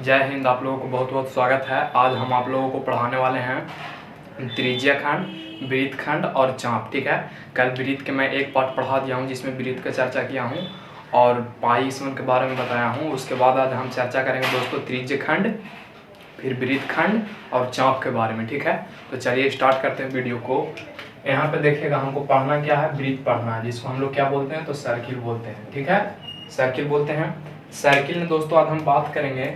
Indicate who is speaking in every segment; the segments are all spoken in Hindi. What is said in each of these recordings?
Speaker 1: जय हिंद। आप लोगों को बहुत बहुत स्वागत है। आज हम आप लोगों को पढ़ाने वाले हैं त्रिज्या खंड, वृत्त खंड और चाप। ठीक है, कल वृत्त के मैं एक पार्ट पढ़ा दिया हूँ जिसमें वृत्त का चर्चा किया हूँ और पाई इसवन के बारे में बताया हूँ। उसके बाद आज हम चर्चा करेंगे दोस्तों त्रिज्य खंड, फिर वृत्त खंड और चाप के बारे में। ठीक है, तो चलिए स्टार्ट करते हैं वीडियो को। यहाँ पे देखिएगा, हमको पढ़ना क्या है, वृत्त पढ़ना है, जिसको हम लोग क्या बोलते हैं, तो सर्किल बोलते हैं। ठीक है, सर्किल बोलते हैं। सर्किल में दोस्तों आज हम बात करेंगे,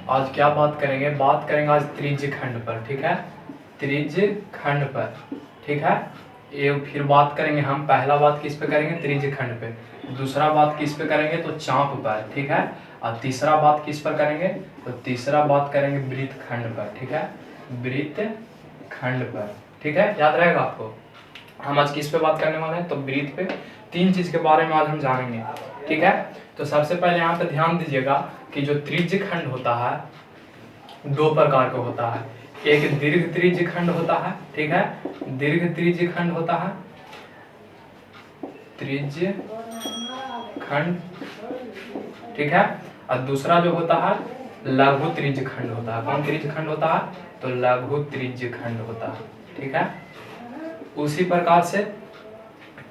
Speaker 1: आज क्या बात करेंगे, बात करेंगे आज त्रिज्य खंड पर। ठीक है, त्रिज्य खंड पर। ठीक है, ये फिर बात करेंगे हम, पहला बात किस पे करेंगे, त्रिज्य खंड पे। दूसरा बात किस पे करेंगे, तो चाप पर। ठीक है, और तीसरा बात किस पर करेंगे, तो तीसरा बात करेंगे वृत्त खंड पर। ठीक है, वृत्त खंड पर। ठीक है, याद रहेगा आपको। हम आज किस पे बात करने वाले हैं, तो वृत्त पे। तीन चीज के बारे में आज हम जानेंगे। ठीक है, तो सबसे पहले यहाँ पे ध्यान दीजिएगा कि जो त्रिज्य खंड होता है दो प्रकार का होता है। एक दीर्घ त्रिज्य खंड होता है। ठीक है, दीर्घ त्रिज्य खंड होता है, त्रिज्य खंड। ठीक है, और दूसरा जो होता है लघु त्रिज्य खंड होता है। कौन त्रिज्य खंड होता है, तो लघु त्रिज्य खंड होता है। ठीक है, उसी प्रकार से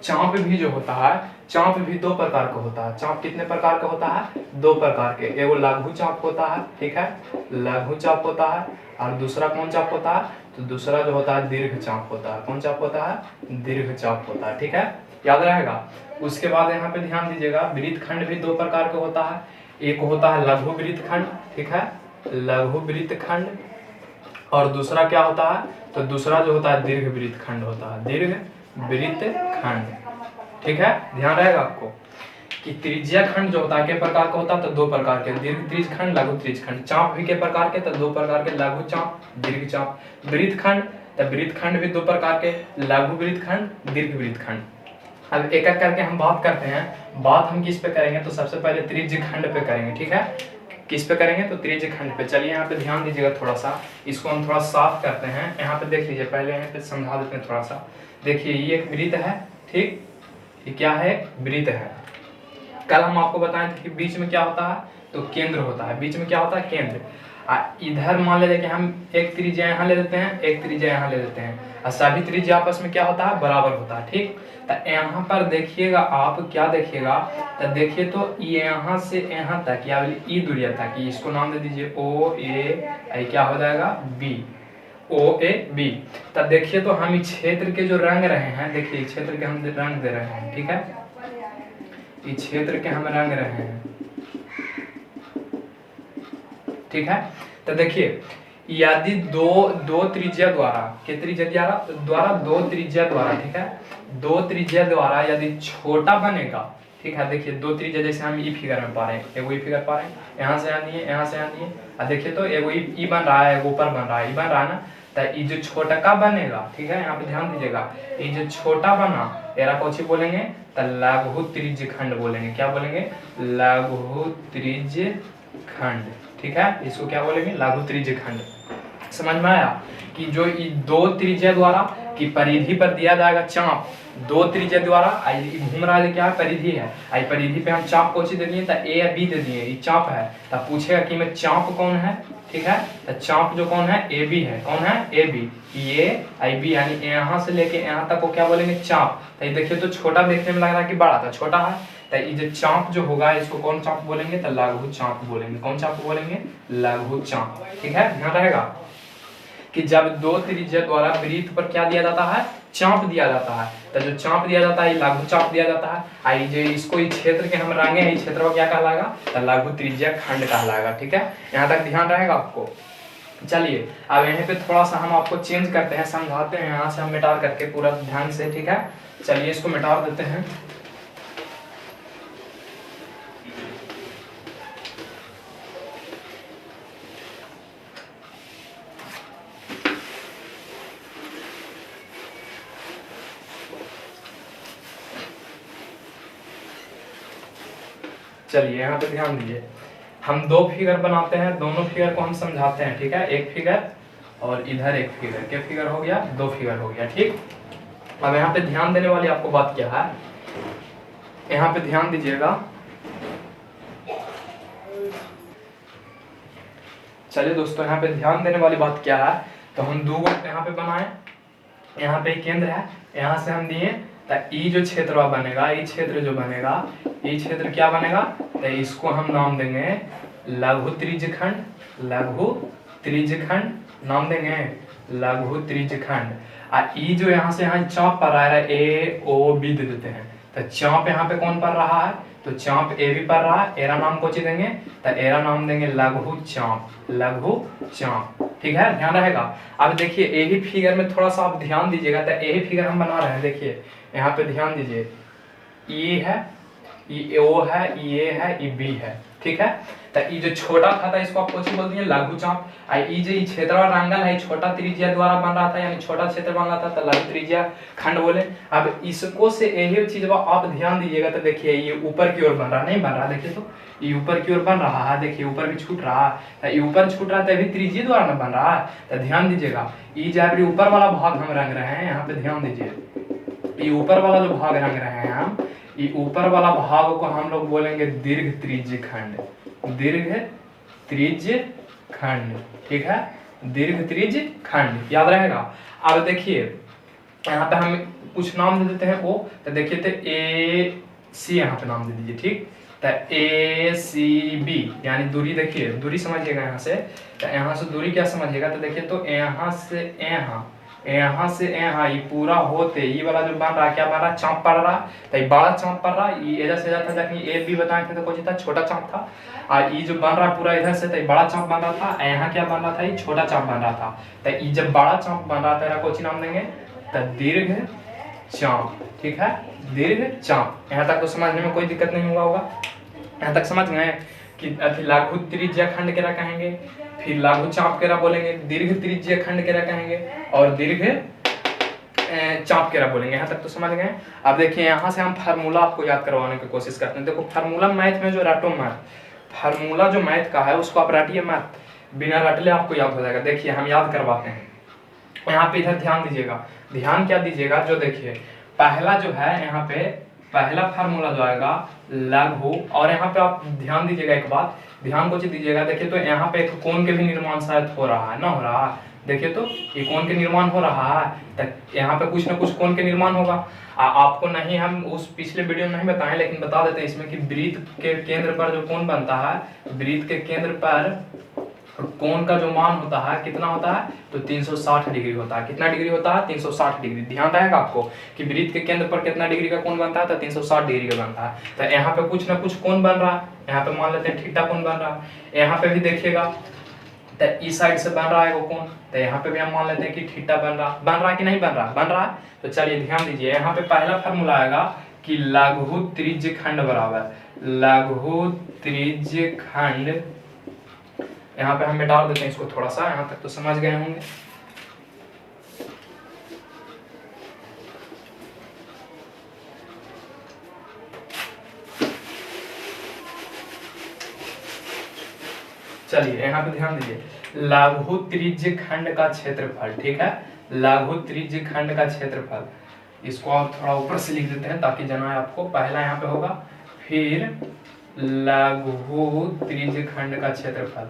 Speaker 1: चाप भी जो होता है, चाप भी दो प्रकार का होता है। चाप कितने प्रकार का होता है, दो प्रकार के। एगो लघु चाप होता है, ठीक है, लघु चाप होता है, और दूसरा कौन चाप होता है, तो दूसरा जो होता है दीर्घ चाप होता है। कौन चाप होता है, दीर्घ चाप होता है। ठीक है, याद रहेगा। उसके बाद यहाँ पे ध्यान दीजिएगा, वृत्त खंड भी दो प्रकार का होता है। एक होता है लघु वृत्त खंड, ठीक है, लघु वृत्त खंड, और दूसरा क्या होता है, तो दूसरा जो होता है दीर्घ वृत्त खंड होता है, दीर्घ वृत्त खंड। ठीक है, ध्यान रहेगा आपको कि त्रिज्या खंड जो होता है के प्रकार का होता है, तो दो प्रकार के, दीर्घ त्रिज्य खंड, लघु त्रिज्य खंड। चाप भी के प्रकार के, तो दो प्रकार के, लघु चाप, दीर्घ चाप। वृत्त खंड, तो वृत्त खंड भी दो प्रकार के, लघु वृत्त खंड, दीर्घ वृत्त खंड। अब एक एक करके हम बात करते हैं। बात हम किस पे करेंगे, तो सबसे पहले त्रिज्य खंड पे करेंगे। ठीक है, किस पे करेंगे, तो त्रिज्य खंड पे। चलिए यहाँ पे ध्यान दीजिएगा, थोड़ा सा इसको हम थोड़ा साफ करते हैं। यहाँ पे देख लीजिए, पहले यहाँ पे समझा देते हैं थोड़ा सा। देखिए ये एक वृत्त है, ठीक, ये क्या है, वृत्त है। कल हम आपको बताए थे कि बीच में क्या होता है, तो केंद्र होता है। बीच में क्या होता है, केंद्र। इधर मान लेते हैं कि हम एक त्रिज्या यहाँ ले लेते हैं, एक त्रिज्या यहाँ ले लेते हैं, और सभी त्रिज्या आपस में क्या होता है, बराबर होता है। ठीक, तो यहाँ पर देखिएगा आप, क्या देखिएगा, तो देखिए तो यहाँ से यहाँ तक, या ई दूरिया तक, इसको नाम दे दीजिए ओ ए, क्या हो जाएगा, बी, ओ ए बी। तब देखिए तो हम इस क्षेत्र के जो रंग रहे हैं, देखिए क्षेत्र के हम रंग दे रहे हैं। ठीक है, इस क्षेत्र के हम रंग रहे हैं। ठीक है, तो देखिए यदि दो त्रिज्या द्वारा, के त्रिज्या द्वारा, दो त्रिज्या द्वारा, ठीक है, दो त्रिज्या द्वारा यदि छोटा बनेगा, ठीक है, देखिए दो त्रिज्या, जैसे हम ई फिगर में पा रहे हैं, एगो ई फिगर पा रहे हैं, यहाँ से आनी है, यहाँ से आनी है, और देखिए तो एगो ई बन रहा है, एगो ऊपर बन रहा है, ई बन रहा है ना। तो ये जो छोटा का बनेगा, ठीक है, यहाँ पे ध्यान दीजिएगा, ये जो छोटा बना एरा कौन सी बोलेंगे, तो लघु त्रिज्य खंड बोलेंगे। क्या बोलेंगे, लघु त्रिज्य खंड। ठीक है, इसको क्या बोलेंगे, लघु त्रिज्य खंड। समझ में आया कि जो दो त्रिज्या द्वारा की परिधि पर दिया जाएगा चाप, दो त्रिज्या द्वारा घूम रहा है, क्या है, परिधि है, आई परिधि पे हम चाप कौन सी दे दिए, तो ए या बी दे दिए, ये चाप है। तब पूछेगा कि में चाप कौन है, ठीक है, तो चाप जो कौन है, ए बी है। कौन है, ए बी, ये आई बी, यानी यहाँ से लेके यहाँ तक को क्या बोलेंगे, चाप। तो ये देखिए तो छोटा देखने में लग रहा है कि बड़ा था, छोटा है, तो ये जो चाप जो होगा इसको कौन चाप बोलेंगे, तो लघु चाप बोलेंगे। कौन चाप बोलेंगे, लघु चाप। ठीक है, ध्यान रहेगा कि जब दो त्रिज्या द्वारा वृत्त पर क्या दिया जाता है, चाप दिया जाता है, तो जो चाप दिया जाता है लघु चाप दिया जाता है। आई जो इसको इस क्षेत्र के हम रंगे हैं, इस क्षेत्र को क्या कहलाएगा, तो लघु त्रिज्या खंड कहलाएगा। ठीक है, यहाँ तक ध्यान रहेगा आपको। चलिए अब यहाँ पे थोड़ा सा हम आपको चेंज करते हैं, समझाते हैं, यहाँ से हम मिटा करके पूरा ध्यान से। ठीक है, चलिए इसको मिटा देते हैं। चलिए यहाँ पे ध्यान दीजिए, हम दो फिगर बनाते हैं, दोनों फिगर को हम समझाते हैं। ठीक है, एक फिगर और इधर एक फिगर, क्या फिगर हो गया, दो फिगर हो गया। ठीक, अब यहाँ पे ध्यान देने वाली आपको बात क्या है, यहाँ पे ध्यान दीजिएगा, चलिए दोस्तों, यहाँ पे ध्यान देने वाली बात क्या है, तो हम दो यहाँ पे बनाए, यहाँ पे केंद्र है, यहाँ से हम दिए, तो ई जो क्षेत्र बनेगा, ई क्षेत्र जो बनेगा, ई क्षेत्र क्या बनेगा, तो इसको हम नाम देंगे लघु त्रिज्यखंड, लघु त्रिज्यखंड नाम देंगे लघु त्रिज्यखंड। और ई जो यहाँ से यहाँ चाप पर आ रहा है, ए ओ बी दे देते हैं, तो चाप यहाँ पे कौन पड़ रहा है, तो चाप ए भी पड़ रहा है, एरा नाम कौन देंगे, तो एरा नाम देंगे लघु चाप, लघु चाप। ठीक है, ध्यान रहेगा। अब देखिए यही फिगर में थोड़ा सा आप ध्यान दीजिएगा, तो यही फिगर हम बना रहे हैं, देखिए यहाँ पे ध्यान दीजिए, ई है, ई ओ है, ई ए है, ई बी है। ठीक है, तो ये जो छोटा था इसको आप कौन बोल दिए, लघु चाप। ये जो क्षेत्र रंगल है छोटा त्रिज्या द्वारा बन रहा था, यानी छोटा क्षेत्र बन रहा था, तो लघु त्रिज्या खंड बोले। अब इसको से यही चीज आप ध्यान दीजिएगा, तो देखिए ये ऊपर की ओर बन रहा, नहीं बन रहा, देखिए तो ये ऊपर की ओर बन रहा है, देखिए ऊपर भी छूट रहा है, ये ऊपर छूट रहा है तभी त्रिज्या द्वारा न बन रहा है। तो ध्यान दीजिएगा, ये जब ऊपर वाला भाग हम रंग रहे हैं, यहाँ पे ध्यान दीजिए, ये ऊपर वाला जो भाग रंग रहे हैं हम, ये ऊपर वाला भाग को हम लोग बोलेंगे दीर्घ त्रिज्य खंड, दीर्घ त्रिज्य खंड। ठीक है, दीर्घ त्रिज्य खंड याद रहेगा। अब देखिए यहाँ पे हम कुछ नाम दे देते हैं ओ, तो देखिए तो ए सी यहाँ पे नाम दे दीजिए। ठीक, तो ए सी बी यानी दूरी, देखिए दूरी समझिएगा यहाँ से, तो यहाँ से दूरी क्या समझिएगा, तो देखिए तो यहाँ से यहाँ, यहाँ से यहाँ, ये पूरा होते ये वाला जो बन रहा है, क्या बन रहा है, चाँप पड़ रहा, तो ये बड़ा चाँप पड़ रहा, ये इधर से जाता था, ए बी बताए थे तो कौन सा था, छोटा चाँप था, और ये जो बन रहा पूरा इधर से, तो ये बड़ा चाँप बन रहा था, यहाँ क्या बन रहा था, ये छोटा चाँप बन रहा था। तो ये जब बड़ा चाँप बन रहा था, कौन सी नाम देंगे, तो दीर्घ चाँप। ठीक है, दीर्घ चाँप। यहाँ तक तो समझने में कोई दिक्कत नहीं होगा। यहाँ तक समझ गए कि लघु त्रिज्या खंड केरा कहेंगे, फिर लघु चाप केरा बोलेंगे, दीर्घ त्रिज्या खंड केरा कहेंगे, और दीर्घ चाप केरा बोलेंगे। यहाँ तक तो समझ गए। अब देखिए यहाँ से हम फार्मूला आपको याद करवाने की कोशिश करते हैं। देखो फार्मूला मैथ में जो रटो मैथ, फार्मूला जो मैथ का है उसको आप रटिए मैथ, बिना रटले आपको याद हो जाएगा। देखिए हम याद करवाते हैं, यहाँ पे इधर ध्यान दीजिएगा, ध्यान क्या दीजिएगा, जो देखिए पहला जो है यहाँ पे पहला फार्मूला जो आएगा लघु, और यहाँ पे आप ध्यान दीजिएगा, एक बात ध्यान को दीजिएगा, देखिए तो यहाँ पे एक कोण के भी निर्माण शायद हो रहा है, ना हो रहा है, देखिए तो ये कोण के निर्माण हो रहा है, तो यहाँ पे कुछ ना कुछ कोण के निर्माण होगा। आपको नहीं हम उस पिछले वीडियो में नहीं बताएं, लेकिन बता देते हैं इसमें कि वृत्त के केंद्र पर जो कोण बनता है, वृत्त के केंद्र पर कोण का जो मान होता है कितना होता है, तो 360 डिग्री होता है। कितना डिग्री होता है, 360 डिग्री। ध्यान रहेगा आपको कि वृत्त के केंद्र पर कितना डिग्री का कोण बनता है, तो 360 डिग्री का बनता है। तो यहाँ पे कुछ ना कुछ कोण बन रहा है, यहाँ पे मान लेते हैं थीटा कोण बन रहा है। यहाँ पे भी देखिएगा तो इस साइड से बन रहा है वो कोण, तो यहाँ पे भी हम मान लेते हैं कि थीटा बन रहा कि नहीं बन रहा है। तो चलिए ध्यान दीजिए, यहाँ पे पहला फार्मूला आएगा कि लघु त्रिज्य खंड बराबर लघु त्रिज्य खंड। यहाँ पे हम मिटा देते हैं इसको थोड़ा सा, यहाँ तक तो समझ गए होंगे। चलिए यहाँ पे ध्यान दीजिए, लघु त्रिज्य खंड का क्षेत्रफल। ठीक है, लघु त्रिज्य खंड का क्षेत्रफल, इसको आप थोड़ा ऊपर से लिख देते हैं ताकि जाना आपको। पहला यहाँ पे होगा, फिर लघु त्रिज्य खंड का क्षेत्रफल,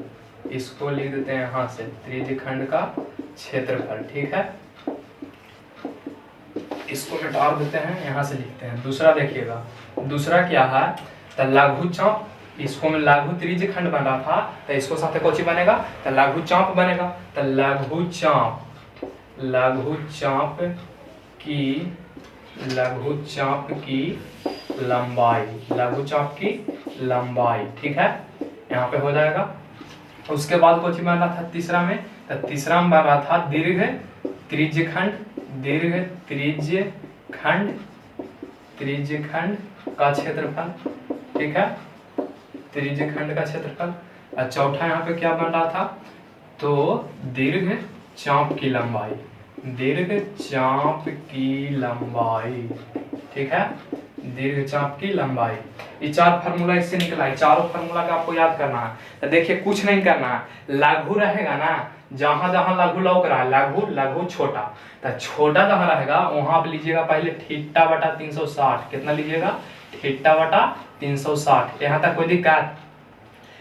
Speaker 1: इसको लिख देते हैं यहाँ से, त्रिज्य खंड का क्षेत्रफल। ठीक है, इसको मिटा देते हैं, यहाँ से लिखते हैं। दूसरा देखिएगा, दूसरा क्या है, तो लघु चाप, इसको में लघु त्रिज्य खंड बन रहा था, तो इसको साथ कौन सी बनेगा, तो लघु चाप बनेगा। तो लघु चाप की लंबाई, लघु चाप की लंबाई। ठीक है, यहाँ पे हो जाएगा। उसके बाद कौन सी बन रहा था तीसरा में, तो तीसरा में बन रहा था दीर्घ त्रिज्य खंड, दीर्घ त्रिज्य खंड का क्षेत्रफल। ठीक है, त्रिज्य खंड का क्षेत्रफल। और चौथा यहाँ पे क्या बन रहा था, तो दीर्घ चाप की लंबाई, दीर्घ चाप की लंबाई। ठीक है, दीर्घ चाप की लंबाई। ये चार फार्मूला इससे निकला है, चारों फार्मूला का आपको याद करना है। तो देखिए कुछ नहीं करना है, लघु रहेगा ना, जहां जहां लघु लौक रहा है, लघु लघु छोटा, तो छोटा जहां रहेगा वहां आप लीजिएगा पहले थीटा बटा 360। कितना लीजिएगा, थीटा बटा 360। यहाँ तक कोई दिक्कत,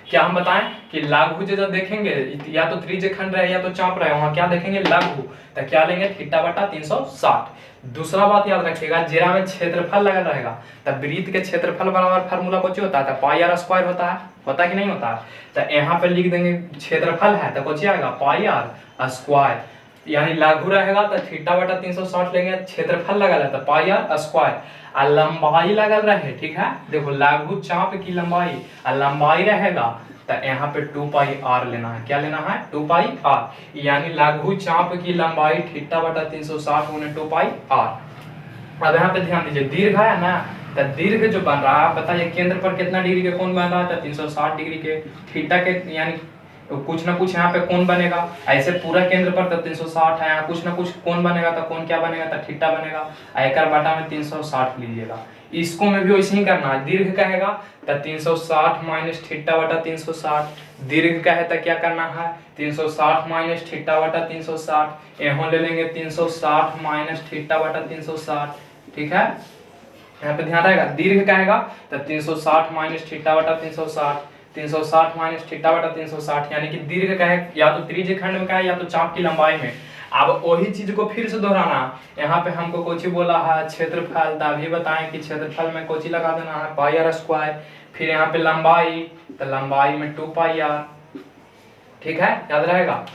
Speaker 1: क्या हम बताएं कि लघु जब देखेंगे या तो त्रिज्य खंड रहे या तो चाप रहे, वहां क्या देखेंगे लघु, तो क्या लेंगे थीटा बटा 360। दूसरा बात याद रखिएगा, जेरा में क्षेत्रफल लगा रहेगा, तब वृत्त के क्षेत्रफल बराबर फार्मूला कुछ होता है, तो पाई आर स्क्वायर होता है कि नहीं होता है। तो यहाँ पे लिख देंगे क्षेत्रफल है तो कुछ आएगा पाई आर स्क्वायर, यानी लघु रहेगा तो थीटा बटा 360 लेंगे, क्षेत्रफल लगा रहता है पाई आर स्क्वायर, और लंबाई लगल रहे, ठीक है। देखो लघु चाप की लंबाई और लंबाई रहेगा तो यहाँ पे 2 पाई आर लेना है, क्या लेना है 2 पाई आर, यानी लघु चाप की लंबाई थीटा बटा 360 गुने 2 पाई आर। अब यहाँ पे ध्यान दीजिए दीर्घ है ना, तो दीर्घ जो बन रहा है बताइए केंद्र पर कितना डिग्री के कोण बन रहा है, तो 360 डिग्री के, थीटा के यानी तो कुछ ना कुछ यहाँ पे कोण बनेगा, ऐसे पूरा केंद्र पर तो 360 है, यहाँ कुछ ना कुछ कोण बनेगा, तो कोण क्या बनेगा तो थीटा बनेगा, एक बटा में 360 लीजिएगा। इसको में भी वैसे ही करना है, दीर्घ कहेगा तो 360 माइनस थीटा बटा 360, दीर्घ कहे तो क्या करना है 360 माइनस थीटा बटा 360, यहाँ ले लेंगे 360 माइनस थीटा बटा 360, ठीक है। यहाँ पे ध्यान रहेगा दीर्घ कहेगा तो 360 माइनस थीटा बटा 360, 360 माइनस थीटा बटा 360, यानी कि दीर्घ का है या तो त्रिज्य खंड में का है या तो चाप की लंबाई में। अब वही चीज को फिर से दोहराना, यहाँ पे हमको कोची बोला है क्षेत्रफल, तो अभी बताएं कि क्षेत्रफल में कोची लगा देना है पाई आर स्क्वायर, फिर यहाँ पे लंबाई तो लंबाई में 2 पाई आर, ठीक है याद रहेगा।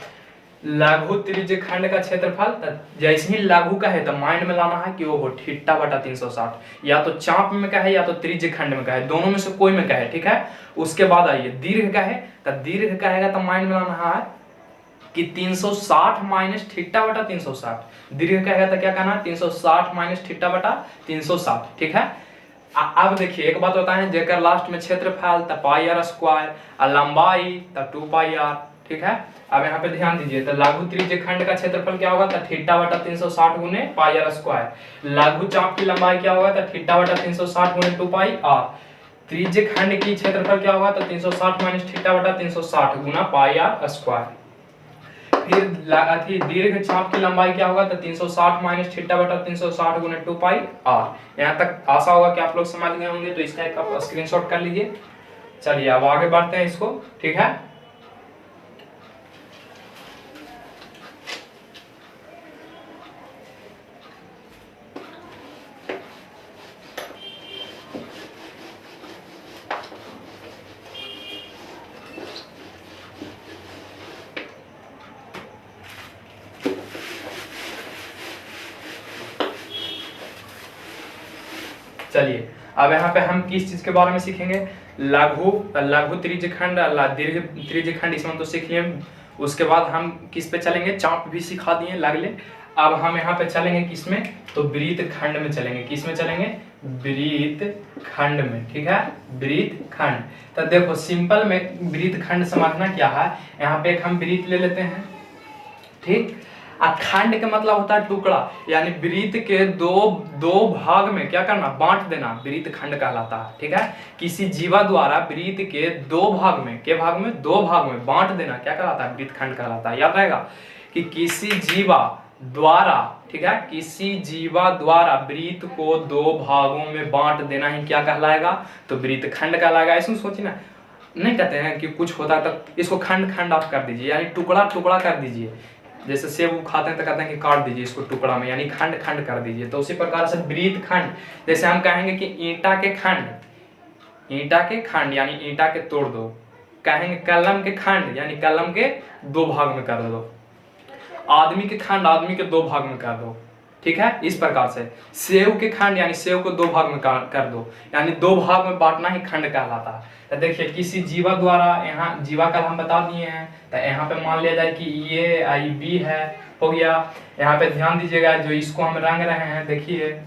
Speaker 1: लघु त्रिज्य खंड का क्षेत्रफल जैसे ही लघु का है तो माइंड में लाना है कि वो थीटा बटा 360, या तो चाप में का है या तो त्रिज्य खंड में का है, दोनों में से कोई में का है, ठीक है। उसके बाद आइए दीर्घ का है, तो दीर्घ कहेगा तो माइंड में लाना है कि 360 माइनस थीटा बटा 360, दीर्घ कहेगा तो क्या कहना है 360 माइनस थीटा बटा 360, ठीक है। अब देखिए एक बात होता है जेकर लास्ट में क्षेत्रफल तो पाई आर स्क्वायर और लंबाई तो 2 पाई आर, ठीक है। अब यहाँ पे ध्यान दीजिए तो लघु त्रिज्य खंड का क्षेत्रफल क्या होगा तो थीटा बटा 360 गुने पाई आर स्क्वायर, लघु चाप की लंबाई क्या होगा तो थीटा बटा 360 गुने 2 पाई आर, त्रिज्य खंड की क्षेत्रफल क्या होगा तो 360 माइनस थीटा बटा 360 गुना पाई आर स्क्वायर। फिर दीर्घ चाप की लंबाई क्या होगा तो 360 माइनस थीटा बटा 360 गुने 2 पाई आर। यहाँ तक आशा होगा कि आप लोग समझ गए होंगे, तो इसका एक आप स्क्रीनशॉट कर लीजिए। चलिए अब आगे बढ़ते हैं इसको, ठीक है। चलिए अब यहाँ पे हम किस चीज के बारे में सीखेंगे, लघु त्रिज्य खंड, दीर्घ त्रिज्य खंड, इसमें तो सीख लिए। उसके बाद हम किस पे चलेंगे, चाप भी सिखा दिए लगले। अब हम यहाँ पे चलेंगे किसमें, तो वृत्त खंड में चलेंगे। किस में चलेंगे, वृत्त खंड में, ठीक है, वृत्त खंड। तो देखो सिंपल में वृत्त खंड समझना क्या है, यहाँ पे एक हम वृत्त ले लेते हैं, ठीक। खंड का मतलब होता है टुकड़ा, यानी वृत्त के दो भाग में क्या करना, बांट देना, वृत्त खंड कहलाता है, ठीक है। किसी जीवा द्वारा वृत्त के दो भाग में बांट देना क्या कहलाता है, वृत्त खंड कहलाता है। याद रहेगा कि किसी जीवा द्वारा, ठीक है, किसी जीवा द्वारा वृत्त को दो भागों में बांट देना ही क्या कहलाएगा, तो वृत्त खंड कहलाएगा। इसमें सोचिए ना, नहीं कहते हैं कि कुछ होता है तो इसको खंड खंड आप कर दीजिए, यानी टुकड़ा टुकड़ा कर दीजिए। जैसे सेब खाते हैं तो कहते हैं कि काट दीजिए इसको टुकड़ा में, यानी खंड खंड कर दीजिए। तो उसी प्रकार से वृत्त खंड, जैसे हम कहेंगे कि ईंटा के खंड यानी ईंटा के तोड़ दो, कहेंगे कलम के खंड यानी कलम के दो भाग में कर दो, आदमी के खंड आदमी के दो भाग में कर दो, ठीक है। इस प्रकार से सेव के खंड यानी सेव को दो भाग में कर दो, यानी दो भाग में बांटना ही खंड कहलाता है। तो देखिए किसी जीवा द्वारा, यहाँ जीवा का हम बता दिए हैं, तो यहाँ पे मान लिया जाए कि ये आई बी है, हो गया। यहाँ पे ध्यान दीजिएगा जो इसको हम रंग रहे हैं, देखिए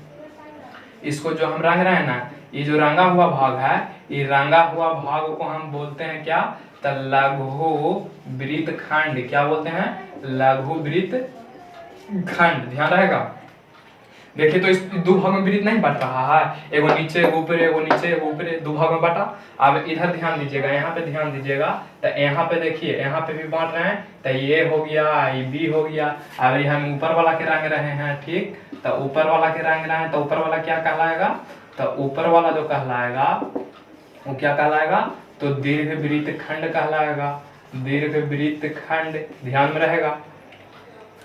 Speaker 1: इसको जो हम रंग रहे हैं ना, ये जो रंगा हुआ भाग है, ये रंगा हुआ भाग को हम बोलते हैं क्या, तो लघु वृत्त खंड। क्या बोलते हैं, लघु वृत्त खंड। ध्यान रहेगा। देखिए तो इस दो भाग में वृत्त नहीं बट रहा है, एगो नीचे एगो ऊपर, एगो नीचे एगो ऊपर, दो भाग में बांटा। अब इधर ध्यान दीजिएगा, यहाँ पे ध्यान दीजिएगा, तो यहाँ पे देखिए यहाँ पे भी बांट रहे हैं, तो ये हो गया, ये बी हो गया। अब ये हम ऊपर वाला के रंग रहे हैं, ठीक, तो ऊपर वाला के रंग रहे हैं, तो ऊपर वाला क्या कहलाएगा, तो ऊपर वाला जो कहलाएगा वो क्या कहलाएगा, तो दीर्घवृत्त खंड कहलाएगा। दीर्घवृत्त खंड ध्यान में रहेगा,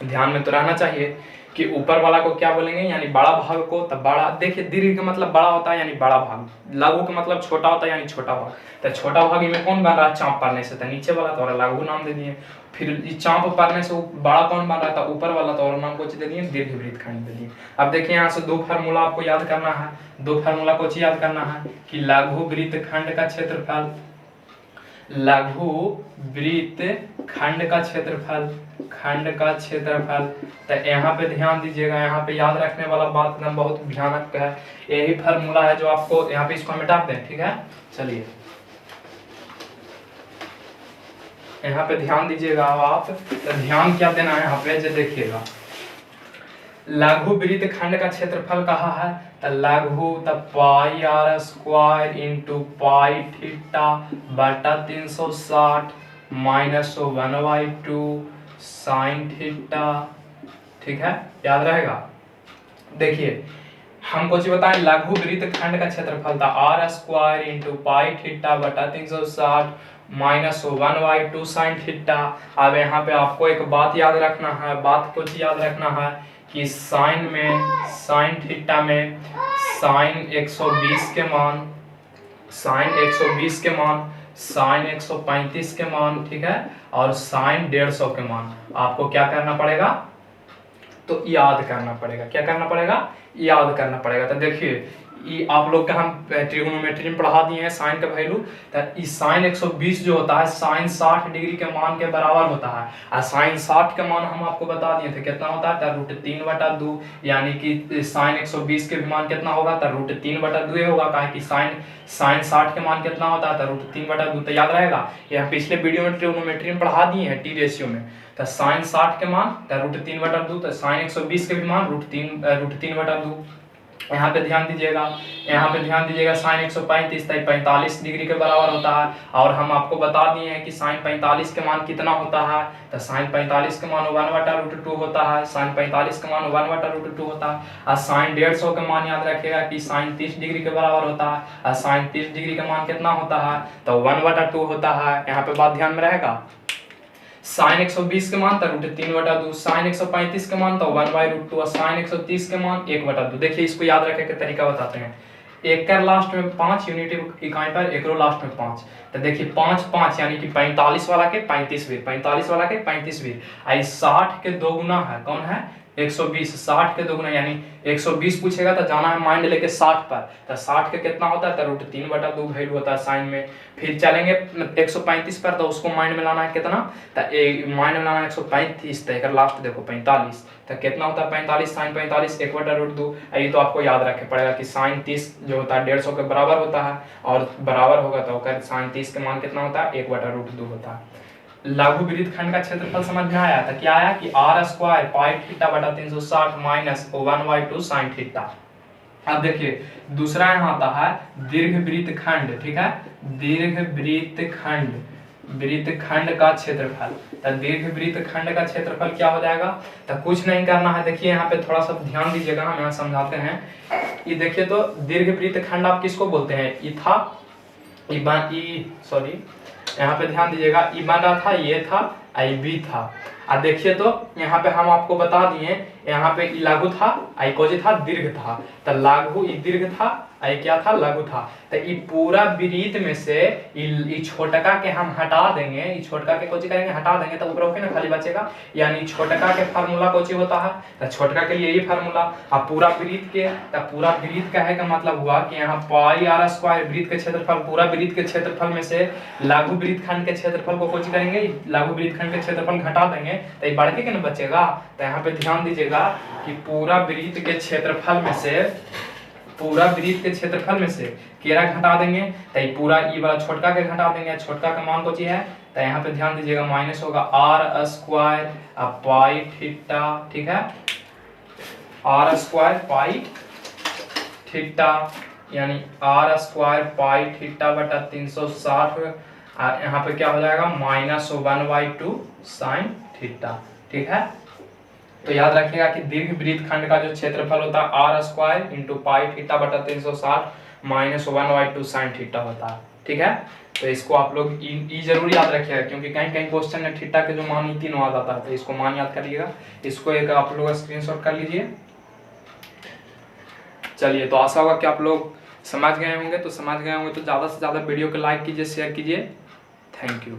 Speaker 1: ध्यान में तो रहना चाहिए कि ऊपर वाला को क्या बोलेंगे, यानी बड़ा भाग को। तब बड़ा, देखिए दीर्घ का मतलब बड़ा होता है यानी बड़ा भाग, लघु का मतलब छोटा होता है यानी छोटा भाग। तो छोटा भाग में कौन बन रहा है, चाप पड़ने से, तो नीचे वाला तो लघु नाम दे दिए। फिर चाप पड़ने से बड़ा कौन बन रहा था, ऊपर वाला, तो और नाम को दे दिए दीर्घवृत्त खंड दे दिए। अब देखिए यहाँ से दो फार्मूला आपको याद करना है, दो फार्मूला को याद करना है कि लघु वृत्त खंड का क्षेत्रफल, लघु वृत्त खंड का क्षेत्रफल, खंड का क्षेत्रफल। तो यहाँ पे ध्यान दीजिएगा, यहाँ पे याद रखने वाला बात एकदम बहुत भयानक है, यही फार्मूला है जो आपको यहाँ पे, इसको हम मिटा दें, ठीक है। चलिए यहाँ पे ध्यान दीजिएगा आप, तो ध्यान क्या देना है यहाँ पे, जो देखिएगा लघु वृत्त खंड का क्षेत्रफल कहा है, तो लघु तब pi r square into pi theta बटा 360 माइनस 1/2 साइन थीटा, ठीक है, याद रहेगा। देखिए हमको जो बताएं लघु वृत्त खंड का क्षेत्रफल था R square into pi theta बटा 360 माइनस 1/2 साइन थीटा। अब यहाँ पे आपको एक बात याद रखना है, बात को याद रखना है कि साइन में, साइन थीटा में साइन 120 के मान, साइन 120 के मान, साइन 135 के मान, ठीक है, और साइन 150 के मान आपको क्या करना पड़ेगा, तो याद करना पड़ेगा। क्या करना पड़ेगा, याद करना पड़ेगा। तो देखिए ये आप लोग का हम ट्रिग्नोमेट्री में पढ़ा दिए हैं साइन का वैल्यू। तो साइन 120 जो होता है साइन 60 डिग्री के मान के बराबर होता है, और साइन 60 का मान हम आपको बता दिए थे कितना होता है, √3/2, यानी कि साइन 120 के भी मान कितना होगा, तो √3/2 होगा, काहे कि साइन 60 के मान कितना होता है, तो √3/2। तो याद रहेगा, ये हम पिछले वीडियो में ट्रिग्नोमेट्री में पढ़ा दिए हैं टी रेशियो में। तो साइन 60 के मान तो √3/2, तो साइन 120 के भी मान √3/2। यहाँ पे ध्यान दीजिएगा, यहाँ पे ध्यान दीजिएगा साइन 135 45 डिग्री के बराबर होता है, और हम आपको बता दिए हैं कि साइन 45 के मान कितना होता है, तो साइन 45 के मान 1/√2 होता है, साइन 45 के मान 1/√2 होता है। और साइन 150 के मान याद रखिएगा कि साइन 30 डिग्री के बराबर होता है, और साइन 30 डिग्री का मान कितना होता है, तो 1/2 होता है। यहाँ पे बात ध्यान में रहेगा, साइन 120 के मान तो √3/2, साइन 135 के मान तो 1/√2, और साइन 130 के मान 1/2। देखिए इसको याद रखने का तरीका बताते हैं, एक कर लास्ट में 5 यूनिट इकाई पर, एक लास्ट में 5। तो देखिए 5 5 यानी कि 45 वाला के 35 45 वाला के 35 आई 60 के दो गुना है, कौन है, 120, 60 के दोगुना यानी 120 पूछेगा तो जाना है माइंड लेके 60 पर, तो 60 के कितना होता है, तो √3/2 वैल्यू होता है साइन में। फिर चलेंगे 135 पर, तो उसको माइंड में लाना है कितना, तो माइंड में लाना है 135, तो एक लास्ट देखो 45, तो कितना होता है 45 साइन 45 1/√2। ये तो आपको याद रखे पड़ेगा कि साइन 30 जो होता है 150 के बराबर होता है, और बराबर होगा तो साइन 30 के मान कितना होता है, 1/√2 होता है। लघु वृत्त खंड का क्षेत्रफल समझ में आया था, क्या आया कि आर स्क्वायर पाई थीटा बटा 360 माइनस 1/2 साइन थीटा। अब देखिए दूसरा यहाँ आता है दीर्घ वृत्त खंड, ठीक है, दीर्घ वृत्त खंड, वृत्त खंड का क्षेत्रफल। तो दीर्घ वृत्त खंड का क्षेत्रफल क्या हो जाएगा, तो कुछ नहीं करना है। देखिए यहाँ पे थोड़ा सा ध्यान दीजिएगा, हम यहाँ समझाते हैं। ये देखिए तो दीर्घ वृत्त खंड आप किसको बोलते हैं, ई था, सॉरी यहाँ पे ध्यान दीजिएगा, ई बन रहा था, ये था, आई बी था। अब देखिए तो यहाँ पे हम आपको बता दिए, यहाँ पे ई लघु था, आई कोजी था, दीर्घ था। तो लघु ई दीर्घ था, आई क्या था, लघु था। तो ई पूरा वृत्त में से ई छोटका के हम हटा देंगे, ई छोटका के कोची करेंगे, हटा देंगे, तो ऊपर के ना खाली बचेगा, यानी छोटका के फार्मूला कोची होता है, तो छोटका के लिए ये फार्मूला। अब पूरा वृत्त के, तो पूरा वृत्त का है का मतलब हुआ कि यहाँ पाई आर स्क्वायर वृत्त के क्षेत्रफल, पूरा वृत्त के क्षेत्रफल में से लघु वृत्त खंड के क्षेत्रफल को कोची करेंगे, लघु वृत्त खंड के क्षेत्रफल घटा देंगे, तो ये बढ़ के ना बचेगा। तो यहाँ पे ध्यान दीजिएगा कि पूरा वृत्त के क्षेत्रफल में से, पूरा वृत्त के क्षेत्रफल में से केरा घटा देंगे, तो ये पूरा ई वाला छोटका के घटा देंगे, छोटका का मान कोची है, तो यहाँ पे ध्यान दीजिएगा माइनस होगा आर स्क्वायर पाई थीटा, ठीक है, आर स्क्वायर पाई थीटा, यानी आर स्क्वायर पाई थीटा बटा 360, यहाँ पे क्या हो जाएगा माइनस 1/2 साइन थीटा, ठीक है। तो याद रखिएगा कि दीर्घ वृत्त खंड का जो क्षेत्रफल होता है R square into pi theta बटा 360 माइनस 1/2 साइन थीटा होता है, ठीक है। तो इसको आप लोग ई जरूर याद रखिएगा, क्योंकि कहीं कहीं क्वेश्चन में थीटा के जो मान ई 3 आ जाता है, तो इसको मान याद करिएगा। इसको एक आप लोग स्क्रीनशॉट कर लीजिए। चलिए, तो आशा होगा कि आप लोग समझ गए होंगे। तो समझ गए होंगे तो ज़्यादा से ज़्यादा वीडियो को लाइक कीजिए, शेयर कीजिए। Thank you.